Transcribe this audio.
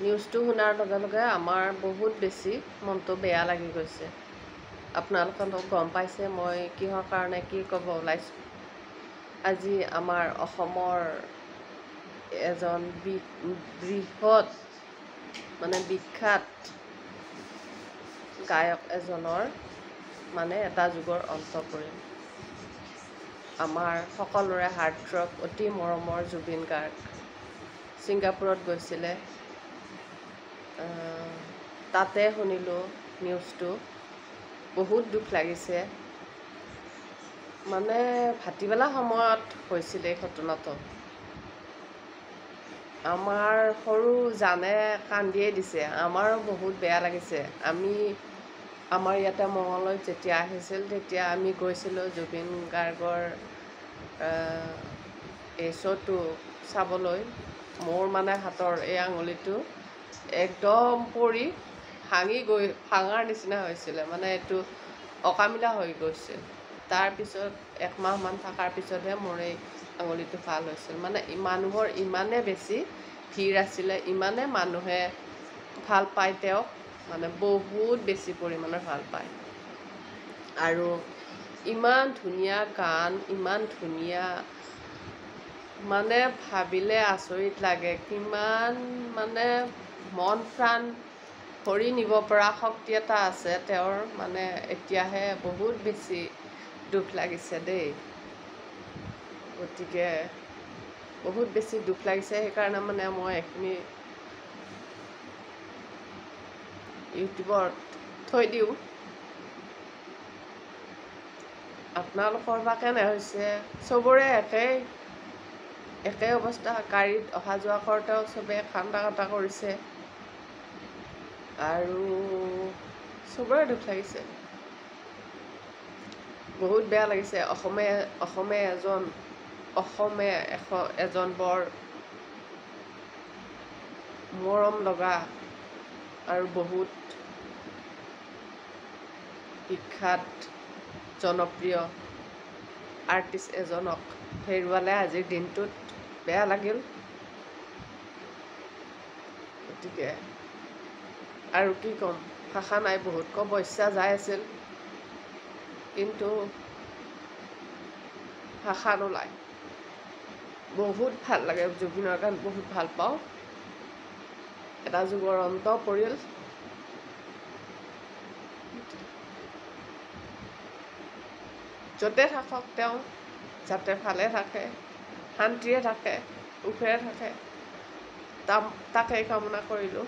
নিউজটো শুনাৰ লগে লগে আমাৰ বহুত বেছি মনটো বেয়া লাগি গৈছে। আপোনালোকে গম পাইছে মই কিহৰ কাৰণে কি ক'ব ওলাইছোঁ। আজি আমাৰ অসমৰ এজন বৃহৎ বিখ্যাত গায়ক এজনৰ এটা যুগৰ অন্ত পৰিল। আমাৰ সকলোৰে হাৰ্টথ্ৰব অতি মৰমৰ জুবিন গাৰ্গ ছিংগাপুৰত গৈছিলে। তাতে শুনিলোঁ নিউজটো, বহুত দুখ লাগিছে। ভাটিবেলা সময়ত হৈছিলে এই ঘটনাটো। আমাৰ সৰু জানে কান্দিয়ে দিছে, আমাৰো বহুত বেয়া লাগিছে। আমাৰ ইয়াতে মঙলদৈত যেতিয়া আহিছিল তেতিয়া আমি গৈছিলোঁ জুবিন গাৰ্গৰ এই শ্ব'টো চাবলৈ। মোৰ হাতৰ এই আঙুলিটো একদম পৰি ভাঙাৰ নিচিনা হৈছিলে, এইটো অকামিলা হৈ গৈছিল। তাৰপিছত একমাহমান থকাৰ পিছতহে মোৰ এই আঙুলিটো ভাল হৈছিল। মানুহৰ ইমানে বেছি ভিৰ আছিলে, ইমানে মানুহে ভাল পায় তেওঁক, বহুত বেছি পৰিমাণৰ ভাল পায়। আৰু ইমান ধুনীয়া গান, ইমান ধুনীয়া ভাবিলে আচৰিত লাগে। কিমান মন প্ৰাণ ভৰি নিব পৰা শক্তি এটা আছে তেওঁৰ। এতিয়াহে বহুত বেছি দুখ লাগিছে দেই। গতিকে বহুত বেছি দুখ লাগিছে, সেইকাৰণে মই এইখিনি ইউটিউবত থৈ দিওঁ। আপোনালোকৰ বা কেনে হৈছে? চবৰে একেই অৱস্থা। গাড়ীত অহা যোৱা কৰোঁতেও চবেই কান্দা কাটা কৰিছে আৰু চবৰে দুখ লাগিছে, বহুত বেয়া লাগিছে। অসমে এজন বৰ মৰম লগা আৰু বহুত বিখ্যাত জনপ্ৰিয় আৰ্টিষ্ট এজনক হেৰুৱালে আজিৰ দিনটোত। বেয়া লাগিল। গতিকে আৰু কি ক'ম, ভাষা নাই, বহুত ক'ব ইচ্ছা যাই আছিল, কিন্তু ভাষা নোলায়। বহুত ভাল লাগে, জুবিনৰ গান বহুত ভাল পাওঁ। এটা যুগৰ অন্ত পৰিল। য'তে থাকক তেওঁ যাতে ভালে থাকে, শান্তিৰে থাকে, সুখেৰে থাকে, তাকেই কামনা কৰিলোঁ।